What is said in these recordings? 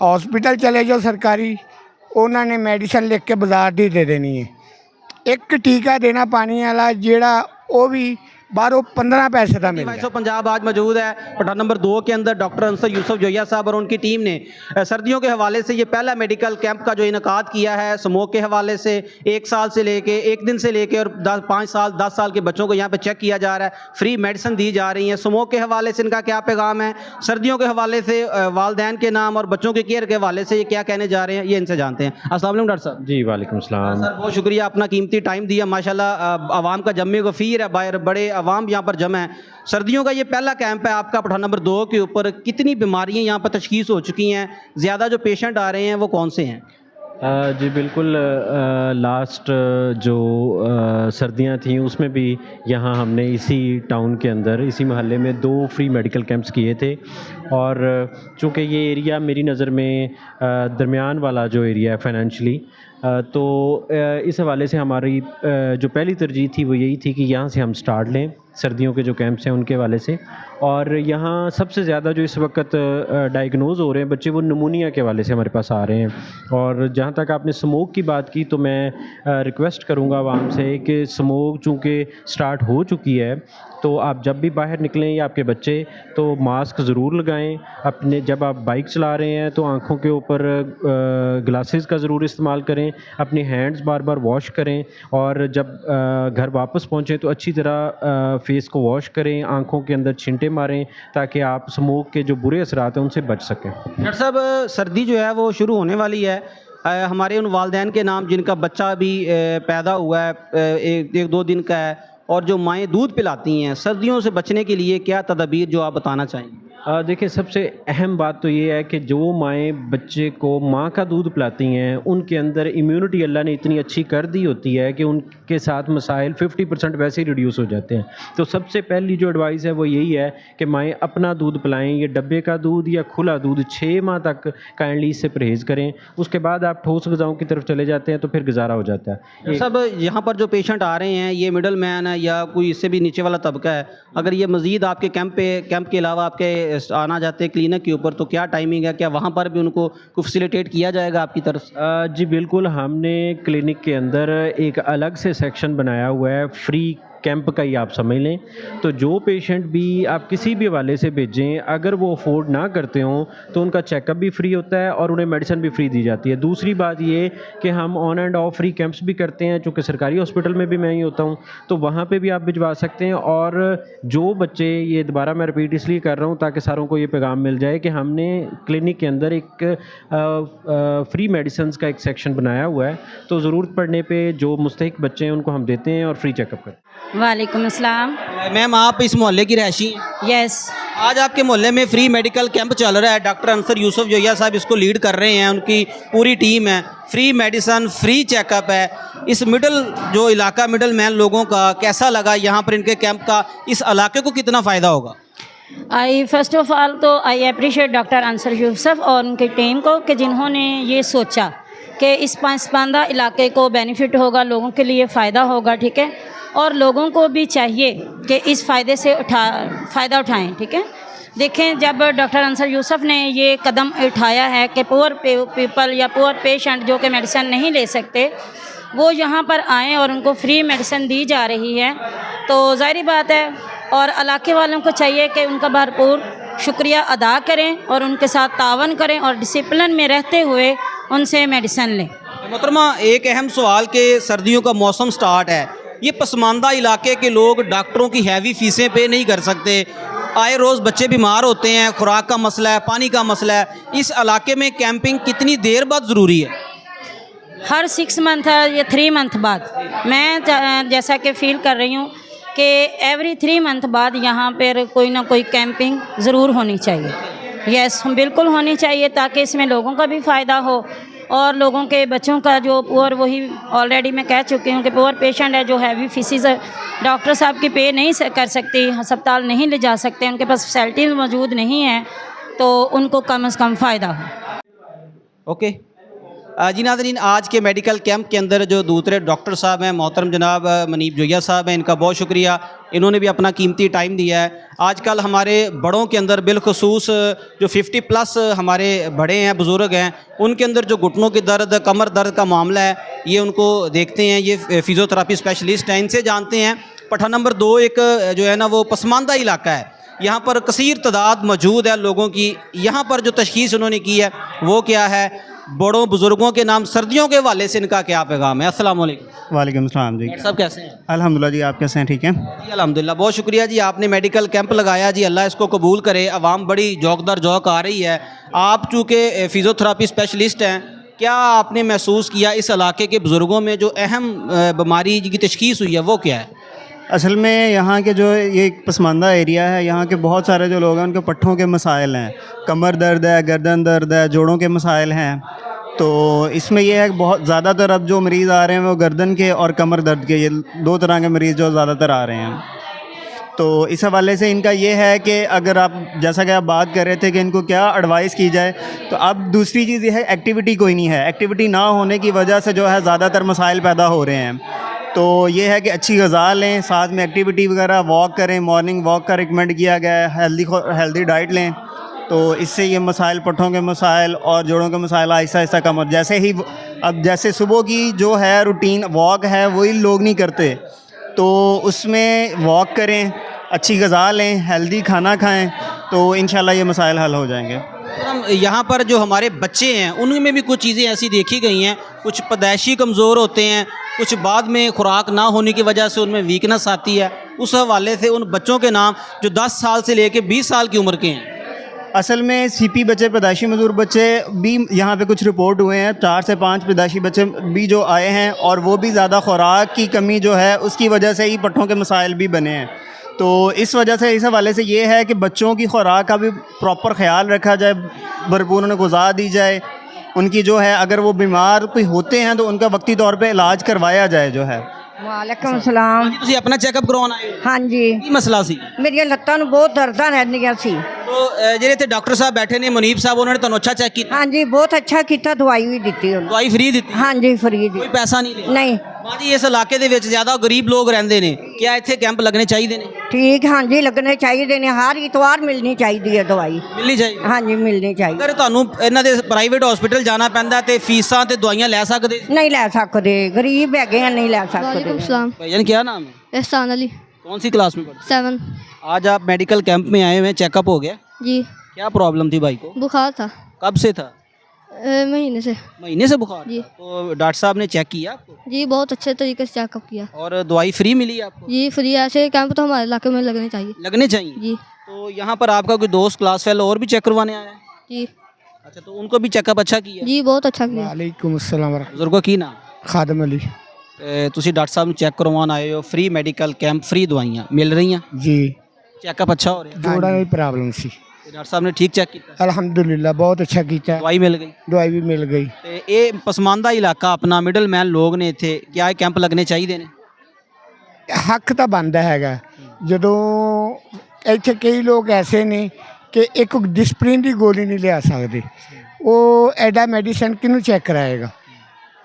Hospital चले जाओ सरकारी, उन्होंने मेडिसिन लिख के बाजार दी दे देनी है। एक टीका देना पानी वाला जेड़ा वो भी बाहरों 15 पैसे का मिलता है। पंजाब आज मौजूद है पठान नंबर 2 के अंदर डॉक्टर अंसर यूसुफ जोया साहब और उनकी टीम ने सर्दियों के हवाले से ये पहला मेडिकल कैंप का जो इनकाद किया है। स्मोक के हवाले से 1 साल से लेके 1 दिन से लेके और 5 साल 10 साल के बच्चों को यहाँ पे चेक किया जा रहा है, फ्री मेडिसिन दी जा रही है। स्मोक के हवाले से इनका क्या पैगाम है, सर्दियों के हवाले से वालदैन के नाम और बच्चों के केयर के हवाले से ये क्या कहने जा रहे हैं, ये इनसे जानते हैं। अस्सलाम वालेकुम डॉक्टर साहब। जी वालेकुम सलाम। सर बहुत शुक्रिया, अपना कीमती टाइम दिया। माशाल्लाह आवाम का जम्मे गफ़ीर है, बाहर बड़े आवाम यहाँ पर जमा है। सर्दियों का ये पहला कैंप है आपका पठान नंबर 2 के ऊपर। कितनी बीमारियां यहाँ पर तशखीस हो चुकी हैं, ज़्यादा जो पेशेंट आ रहे हैं वो कौन से हैं? जी बिल्कुल, लास्ट जो सर्दियां थीं उसमें भी यहाँ हमने इसी टाउन के अंदर इसी महल्ले में 2 फ्री मेडिकल कैंप्स किए थे। और चूँकि ये एरिया मेरी नज़र में दरमियान वाला जो एरिया है फाइनेंशली, तो इस हवाले से हमारी जो पहली तरजीह थी वो यही थी कि यहाँ से हम स्टार्ट लें सर्दियों के जो कैंप्स हैं उनके हवाले से। और यहाँ सबसे ज़्यादा जो इस वक्त डायग्नोज़ हो रहे हैं बच्चे वो निमोनिया के हवाले से हमारे पास आ रहे हैं। और जहाँ तक आपने स्मोक की बात की तो मैं रिक्वेस्ट करूँगा आवाम से कि स्मोक चूँकि स्टार्ट हो चुकी है तो आप जब भी बाहर निकलें या आपके बच्चे तो मास्क ज़रूर लगाएं। अपने जब आप बाइक चला रहे हैं तो आँखों के ऊपर ग्लासेस का ज़रूर इस्तेमाल करें, अपने हैंड्स बार बार वॉश करें और जब घर वापस पहुँचें तो अच्छी तरह फेस को वॉश करें, आँखों के अंदर छिंटे मारें ताकि आप स्मोक के जो बुरे असरात हैं उनसे बच सकें। डॉक्टर साहब सर्दी जो है वो शुरू होने वाली है, हमारे उन वालदैन के नाम जिनका बच्चा भी पैदा हुआ है 1-2 दिन का है और जो माएँ दूध पिलाती हैं, सर्दियों से बचने के लिए क्या तदबीर जो आप बताना चाहेंगे? देखिए सबसे अहम बात तो ये है कि जो माएँ बच्चे को माँ का दूध पिलाती हैं उनके अंदर इम्यूनिटी अल्लाह ने इतनी अच्छी कर दी होती है कि उनके साथ मसाइल 50% वैसे ही रिड्यूस हो जाते हैं। तो सबसे पहली जो एडवाइस है वो यही है कि माएँ अपना दूध पिलाएं। ये डब्बे का दूध या खुला दूध 6 माह तक काइंडली इससे परहेज़ करें। उसके बाद आप ठोस ग़िज़ाओं की तरफ चले जाते हैं तो फिर गुजारा हो जाता है। सब यहाँ पर जो पेशेंट आ रहे हैं ये मिडल मैन है या कोई इससे भी नीचे वाला तबका है, अगर ये मज़ीद आपके कैंप के अलावा आपके आना जाते हैं क्लिनिक के ऊपर तो क्या टाइमिंग है, क्या वहाँ पर भी उनको कुछ फैसिलिटेट किया जाएगा आपकी तरफ से? जी बिल्कुल, हमने क्लिनिक के अंदर एक अलग से सेक्शन बनाया हुआ है, फ्री कैंप का ही आप समझ लें। तो जो पेशेंट भी आप किसी भी हवाले से भेजें अगर वो अफोर्ड ना करते हों तो उनका चेकअप भी फ्री होता है और उन्हें मेडिसिन भी फ्री दी जाती है। दूसरी बात ये कि हम on end of free camps भी करते हैं, चूँकि सरकारी हॉस्पिटल में भी मैं ही होता हूँ तो वहाँ पे भी आप भिजवा सकते हैं। और जो बच्चे, ये दोबारा मैं रिपीट इसलिए कर रहा हूँ ताकि सारों को ये पैगाम मिल जाए कि हमने क्लिनिक के अंदर एक फ्री मेडिसिन का एक सेक्शन बनाया हुआ है, तो ज़रूरत पड़ने पर जो मुस्तहिक बच्चे हैं उनको हम देते हैं और फ्री चेकअप करते हैं। वालेकुम अस्सलाम। मैम आप इस मोहल्ले की रहशी हैं? यस। आज आपके मोहल्ले में फ्री मेडिकल कैंप चल रहा है, डॉक्टर अंसर यूसुफ जोया साहब इसको लीड कर रहे हैं, उनकी पूरी टीम है। फ्री मेडिसिन, फ्री चेकअप है। इस जो इलाका मिडल मैन लोगों का कैसा लगा यहाँ पर इनके कैंप का, इस इलाके को कितना फ़ायदा होगा? आई फर्स्ट ऑफ ऑल तो I appreciate doctor Ansar Yusuf और उनकी टीम को कि जिन्होंने ये सोचा कि इस पांसपांदा इलाके को बेनिफिट होगा, लोगों के लिए फ़ायदा होगा, ठीक है। और लोगों को भी चाहिए कि इस फ़ायदे से फ़ायदा उठाएं, ठीक है। देखें जब डॉक्टर अंसर यूसुफ ने ये कदम उठाया है कि पुअर पीपल या पुअर पेशेंट जो कि मेडिसिन नहीं ले सकते वो यहाँ पर आएँ और उनको फ्री मेडिसिन दी जा रही है, तो ज़ाहिर बात है और इलाके वालों को चाहिए कि उनका भरपूर शुक्रिया अदा करें और उनके साथ तावन करें और डिसिप्लिन में रहते हुए उनसे मेडिसिन लें। मोहतरमा एक अहम सवाल कि सर्दियों का मौसम स्टार्ट है, ये पसमानदा इलाके के लोग डॉक्टरों की हैवी फीसें पे नहीं कर सकते, आए रोज़ बच्चे बीमार होते हैं, खुराक का मसला है, पानी का मसला है, इस इलाके में कैंपिंग कितनी देर बाद ज़रूरी है? हर 6 मंथ या 3 मंथ बाद, मैं जैसा कि फ़ील कर रही हूँ कि एवरी 3 मंथ बाद यहाँ पर कोई ना कोई कैंपिंग ज़रूर होनी चाहिए। यस, बिल्कुल होनी चाहिए ताकि इसमें लोगों का भी फ़ायदा हो और लोगों के बच्चों का जो पुअर, वही ऑलरेडी मैं कह चुकी हूँ कि पुअर पेशेंट है जो हैवी फीसिस डॉक्टर साहब की पे नहीं कर सकती, अस्पताल नहीं ले जा सकते, उनके पास फैसिलिटी मौजूद नहीं है, तो उनको कम से कम फ़ायदा हो। ओके, जी नाज़रीन, आज के मेडिकल कैंप के अंदर जो दूसरे डॉक्टर साहब हैं, मोहतरम जनाब मनीब जोया साहब हैं, इनका बहुत शुक्रिया। इन्होंने भी अपना कीमती टाइम दिया है। आजकल हमारे बड़ों के अंदर बिलखसूस जो 50 प्लस हमारे बड़े हैं, बुज़ुर्ग हैं, उनके अंदर जो घुटनों की दर्द, कमर दर्द का मामला है, ये उनको देखते हैं। ये फ़िज़ियोथेरेपी स्पेशलिस्ट हैं, इनसे जानते हैं। पठान नंबर 2 एक जो है ना वो पसमानदा इलाका है, यहाँ पर कसीर तादाद मौजूद है लोगों की। यहाँ पर जो तशख़ीस उन्होंने की है वो क्या है, बड़ों बुज़ुर्गों के नाम, सर्दियों के हवाले से इनका क्या पैगाम है। अस्सलाम वालेकुम। वालेकुम सलाम जी। सब कैसे हैं? अल्हम्दुलिल्लाह जी, आप कैसे हैं? ठीक हैं जी अल्हम्दुलिल्लाह, बहुत शुक्रिया जी। आपने मेडिकल कैंप लगाया जी, अल्लाह इसको कबूल करे। आवाम बड़ी जौक दर जौक आ रही है। आप चूँकि फ़िज़ियोथेरेपी स्पेशलिस्ट हैं, क्या आपने महसूस किया इस इलाके के बुज़ुर्गों में जो अहम बीमारी की तशख़ीस हुई है वो क्या है? असल में यहाँ के जो ये एक पसमानदा एरिया है, यहाँ के बहुत सारे जो लोग हैं उनके पट्ठों के मसाइल हैं, कमर दर्द है, गर्दन दर्द है, जोड़ों के मसाइल हैं। तो इसमें यह है कि बहुत ज़्यादातर अब जो मरीज़ आ रहे हैं वो गर्दन के और कमर दर्द के, ये 2 तरह के मरीज़ जो ज़्यादातर आ रहे हैं। तो इस हवाले से इनका ये है कि अगर आप, जैसा कि आप बात कर रहे थे कि इनको क्या एडवाइस की जाए, तो अब दूसरी चीज़ ये है, एक्टिविटी कोई नहीं है। एक्टिविटी ना होने की वजह से जो है ज़्यादातर मसाइल पैदा हो रहे हैं। तो ये है कि अच्छी ग़िज़ा लें, साथ में एक्टिविटी वगैरह, वॉक करें, मॉर्निंग वॉक का रिकमेंड किया गया है, हेल्दी डाइट लें। तो इससे ये मसाइल, पट्ठों के मसाइल और जोड़ों के मसाइल आहिस्ता आहिस्ता कम हो। जैसे ही अब जैसे सुबह की जो है रूटीन वॉक है वही लोग नहीं करते, तो उसमें वॉक करें, अच्छी ग़िज़ा लें, हेल्दी खाना खाएं, तो इंशाल्लाह ये मसाइल हल हो जाएंगे। हम यहाँ पर जो हमारे बच्चे हैं उनमें भी कुछ चीज़ें ऐसी देखी गई हैं, कुछ पैदाइशी कमज़ोर होते हैं, कुछ बाद में खुराक ना होने की वजह से उनमें वीकनेस आती है। उस हवाले से उन बच्चों के नाम जो 10 साल से लेके 20 साल की उम्र के हैं। असल में सीपी बच्चे, पैदाइशी मजदूर बच्चे भी यहाँ पे कुछ रिपोर्ट हुए हैं। 4 से 5 पैदाइशी बच्चे भी जो आए हैं, और वो भी ज़्यादा खुराक की कमी जो है उसकी वजह से ही पट्ठों के मसाइल भी बने हैं। तो इस वजह से, इस हवाले से ये है कि बच्चों की खुराक का भी प्रॉपर ख्याल रखा जाए, भरपूर उन्हें ग़िज़ा दी जाए। उनकी जो है, अगर वो बीमार कोई होते हैं तो उनका वक्ती तौर पे इलाज करवाया जाए जो है। वालेकुम सलाम। ਤੁਸੀਂ ਆਪਣਾ ਚੈੱਕਅਪ ਕਰਵਾਉਣ ਆਏ ਹੋ? हाँ जी, ਕੀ ਮਸਲਾ ਸੀ? मेरिया लत्तां नूं बहुत दर्दां रहंदियां सी। तो ਜਿਹੜੇ ਇੱਥੇ ਡਾਕਟਰ ਸਾਹਿਬ ਬੈਠੇ ਨੇ, ਮੁਨੀਬ ਸਾਹਿਬ, ਉਹਨਾਂ ਨੇ ਤੁਹਾਨੂੰ ਅੱਛਾ ਚੈੱਕ ਕੀਤਾ, हाँ जी, बहुत अच्छा किया, दवाई भी दी उन्होंने। ਦਵਾਈ ਫ੍ਰੀ ਦਿੱਤੀ, हाँ जी, फ्री दी। ਕੋਈ ਪੈਸਾ ਨਹੀਂ ਲਿਆ? नहीं, ਮਾਂ ਜੀ, ਇਸ ਇਲਾਕੇ ਦੇ ਵਿੱਚ ਜ਼ਿਆਦਾ ਗਰੀਬ ਲੋਕ ਰਹਿੰਦੇ ਨੇ, ਕਿਆ ਇੱਥੇ ਕੈਂਪ ਲੱਗਣੇ ਚਾਹੀਦੇ ਨੇ? ठीक, हाँ जी, लगने चाहिए ने, हर इतवार मिलनी चाहिए है दवाई। ਮਿਲਣੀ ਚਾਹੀਦੀ। हाँ जी, मिलनी चाहिए। ਅਗਰ ਤੁਹਾਨੂੰ ਇਹਨਾਂ ਦੇ ਪ੍ਰਾਈਵੇਟ ਹਸਪੀਟਲ ਜਾਣਾ ਪੈਂਦਾ ਤੇ ਫੀਸਾਂ ਤੇ ਦਵਾਈਆਂ ਲੈ ਸਕਦੇ? नहीं लै सकते, गरीब है, नहीं लै वालेकुम सकते। सलाम। भाईजान क्या नाम है? एहसान अली। कौन सी क्लास में पढ़ते? 7 आज आप मेडिकल कैंप में आए हुए हैं, चेकअप हो गया? जी। क्या प्रॉब्लम थी भाई को? बुखार था कब से था? महीने से। महीने से बुखार जी। था? तो डॉक्टर साहब ने चेक किया आपको जी, बहुत अच्छे तरीके से चेकअप किया। और दवाई फ्री मिली आपको? जी, फ्री। ऐसे कैंप तो हमारे इलाके में लगने चाहिए। लगने चाहिए। जी। तो यहाँ पर आपका कोई दोस्त, क्लास फेलो और भी चेक करवाने आया है? जी। अच्छा, तो उनको भी चेकअप अच्छा किया? जी, बहुत अच्छा किया। ਵਾਲੇਕੁਮ अस्सलाम बुजुर्गों की नाम? ਖਾਦਮ ਅਲੀ ਤੁਸੀਂ ਡਾਕਟਰ ਸਾਹਿਬ ਨੂੰ ਚੈੱਕ ਕਰਵਾਉਣ ਆਏ ਹੋ, ਫ੍ਰੀ ਮੈਡੀਕਲ ਕੈਂਪ, ਫ੍ਰੀ ਦਵਾਈਆਂ ਮਿਲ ਰਹੀਆਂ, ਜੀ। ਚੈੱਕਅਪ ਅੱਛਾ ਹੋ ਰਿਹਾ? ਜੋੜਾਂ ਦੀ ਪ੍ਰੋਬਲਮ ਸੀ। ਤੇ ਡਾਕਟਰ ਸਾਹਿਬ ਨੇ ਠੀਕ ਚੈੱਕ ਕੀਤਾ, ਅਲਹਮਦੁਲਿਲਾ ਬਹੁਤ ਅੱਛਾ ਕੀਤਾ, ਦਵਾਈ ਮਿਲ ਗਈ। ਦਵਾਈ ਵੀ ਮਿਲ ਗਈ। ਤੇ ਇਹ ਪਸਮਾਨਦਾ ਇਲਾਕਾ ਆਪਣਾ, ਮਿਡਲ ਮੈਨ ਲੋਕ ਨੇ ਇੱਥੇ, ਕਿਆ ਇਹ ਕੈਂਪ ਲੱਗਣੇ ਚਾਹੀਦੇ ਨੇ? ਹੱਕ ਤਾਂ ਬਣਦਾ ਹੈਗਾ। ਜਦੋਂ ਇੱਥੇ ਕਈ ਲੋਕ ਐਸੇ ਨੇ ਕਿ ਇੱਕ ਡਿਸਪਲਿਨ ਦੀ ਗੋਲੀ ਨਹੀਂ ਲਿਆ ਸਕਦੇ, ਉਹ ਐਡਾ ਮੈਡੀਸਨ ਕਿਹਨੂੰ ਚੈੱਕ ਕਰਾਏਗਾ?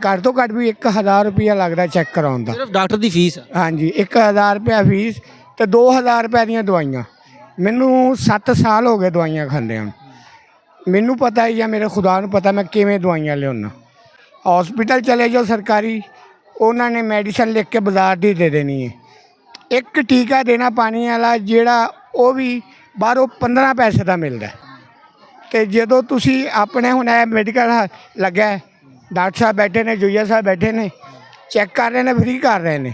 ਘੱਟ ਤੋਂ ਘੱਟ ਵੀ 1000 ਰੁਪਇਆ ਲੱਗਦਾ ਚੈੱਕ ਕਰਾਉਣ ਦਾ। ਸਿਰਫ ਡਾਕਟਰ ਦੀ ਫੀਸ? ਹਾਂਜੀ, 1000 ਰੁਪਇਆ ਫੀਸ ਤੇ 2000 ਰੁਪਏ ਦੀਆਂ ਦਵਾਈਆਂ। ਮੈਨੂੰ 7 ਸਾਲ ਹੋ ਗਏ ਦਵਾਈਆਂ ਖਾਂਦੇ ਹਨ। ਮੈਨੂੰ ਪਤਾ ਹੀ ਆ, ਮੇਰੇ ਖੁਦਾ ਨੂੰ ਪਤਾ ਮੈਂ ਕਿਵੇਂ ਦਵਾਈਆਂ ਲਿਆਉਣਾ। ਹਸਪੀਟਲ ਚਲੇ ਜਾਓ ਸਰਕਾਰੀ, ਉਹਨਾਂ ਨੇ ਮੈਡੀਸਨ ਲਿਖ ਕੇ ਬਾਜ਼ਾਰ ਦੀ ਦੇ ਦੇਣੀ ਹੈ। ਇੱਕ ਟੀਕਾ ਦੇਣਾ ਪਾਣੀ ਵਾਲਾ, ਜਿਹੜਾ ਉਹ ਵੀ ਬਾਹਰੋਂ 15 ਪੈਸੇ ਦਾ ਮਿਲਦਾ। ਤੇ ਜਦੋਂ ਤੁਸੀਂ ਆਪਣੇ ਹੁਣ ਇਹ ਮੈਡੀਕਲ ਲੱਗਾ, ਡਾਕਟਰ ਸਾਹਿਬ ਬੈਠੇ ਨੇ, ਜੋਈਆ ਸਾਹਿਬ ਬੈਠੇ ਨੇ, ਚੈੱਕ ਕਰ ਰਹੇ ਨੇ, ਫ੍ਰੀ ਕਰ ਰਹੇ ਨੇ।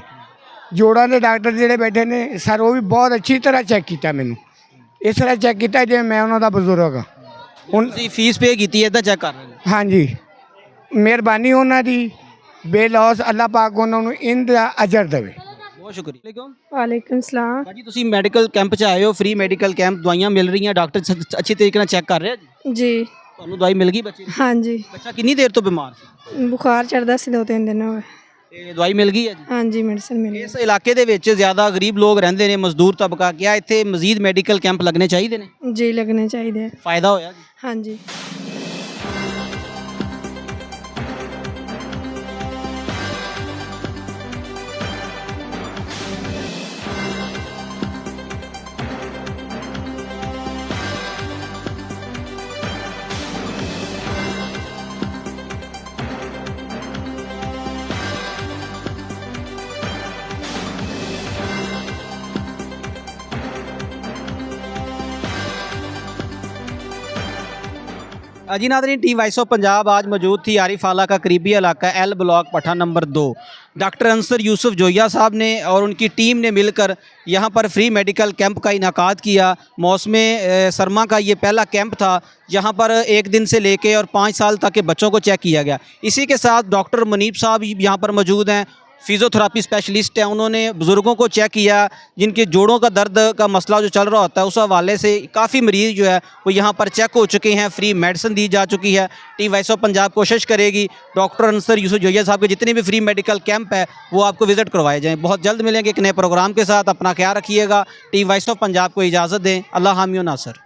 ਜੋੜਾਂ ਦੇ ਡਾਕਟਰ ਜਿਹੜੇ ਬੈਠੇ ਨੇ ਸਰ, ਉਹ ਵੀ ਬਹੁਤ ਅੱਛੀ ਤਰ੍ਹਾਂ ਚੈੱਕ ਕੀਤਾ ਮੈਨੂੰ, ਇਸ ਤਰ੍ਹਾਂ ਚੈੱਕ ਕੀਤਾ ਜਿਵੇਂ ਮੈਂ ਉਹਨਾਂ ਦਾ ਬਜ਼ੁਰਗ ਹਾਂ। ਹੁਣ ਤੁਸੀਂ ਫੀਸ ਪੇ ਕੀਤੀ ਹੈ ਤਾਂ ਚੈੱਕ ਕਰ ਰਹੇ ਨੇ? ਹਾਂਜੀ, ਮਿਹਰਬਾਨੀ ਉਹਨਾਂ ਦੀ, ਬੇਲੌਸ ਅੱਲਾਹ ਪਾਕ ਉਹਨਾਂ ਨੂੰ ਇਹਦਾ ਅਜਰ ਦੇਵੇ। ਬਹੁਤ ਸ਼ੁਕਰੀਆ। वालेकुम सलाम। ਭਾਜੀ, ਤੁਸੀਂ ਮੈਡੀਕਲ ਕੈਂਪ 'ਚ ਆਏ ਹੋ, ਫ੍ਰੀ ਮੈਡੀਕਲ ਕੈਂਪ, ਦਵਾਈਆਂ ਮਿਲ ਰਹੀਆਂ, ਡਾਕਟਰ ਅੱਛੇ ਤਰੀਕੇ ਨਾਲ ਚੈੱਕ ਕਰ ਰਹੇ ਜੀ? जी ਤੁਹਾਨੂੰ ਦਵਾਈ ਮਿਲ ਗਈ ਬੱਚੇ ਦੀ? हाँ जी, ਬੱਚਾ ਕਿੰਨੀ ਦੇਰ ਤੋਂ ਬਿਮਾਰ ਸੀ? बुखार चढ़ता सी 2-3 दिन हो गए। ਤੇ ਦਵਾਈ ਮਿਲ ਗਈ ਹੈ ਜੀ? हाँ जी, मेडिसिन मिली। ਇਸ ਇਲਾਕੇ ਦੇ ਵਿੱਚ ਜ਼ਿਆਦਾ ਗਰੀਬ ਲੋਕ ਰਹਿੰਦੇ ਨੇ, ਮਜ਼ਦੂਰ ਤਬਕਾ, ਕਿਆ ਇੱਥੇ ਮਜ਼ੀਦ ਮੈਡੀਕਲ ਕੈਂਪ ਲੱਗਣੇ ਚਾਹੀਦੇ ਨੇ? जी, लगने चाहिए। ਫਾਇਦਾ ਹੋਇਆ ਜੀ? हाँ जी। जी नाज़रीन, टीम वॉइस ऑफ पंजाब आज मौजूद थी आरिफ आला का करीबी इलाका एल ब्लॉक पठा नंबर 2। डॉक्टर अंसर यूसुफ जोया साहब ने और उनकी टीम ने मिलकर यहाँ पर फ्री मेडिकल कैंप का इनाकाद किया। मौसम सरमा का ये पहला कैंप था। यहाँ पर 1 दिन से लेके और 5 साल तक के बच्चों को चेक किया गया। इसी के साथ डॉक्टर मुनीब साहब यहाँ पर मौजूद हैं, फिज़ियोथेरेपी स्पेशलिस्ट हैं। उन्होंने बुज़ुर्गों को चेक किया, जिनके जोड़ों का दर्द का मसला जो चल रहा होता है उस हवाले से काफ़ी मरीज़ जो है वो यहाँ पर चेक हो चुके हैं। फ्री मेडिसिन दी जा चुकी है। टीम वॉइस ऑफ पंजाब कोशिश करेगी डॉक्टर अंसर यूसुफ जोया साहब के जितने भी फ्री मेडिकल कैंप है वो आपको विज़िट करवाए जाएँ। बहुत जल्द मिलेंगे एक नए प्रोग्राम के साथ। अपना ख्याल रखिएगा। टीम वॉइस ऑफ पंजाब को इजाज़त दें। अल्लाह हामी व नासर।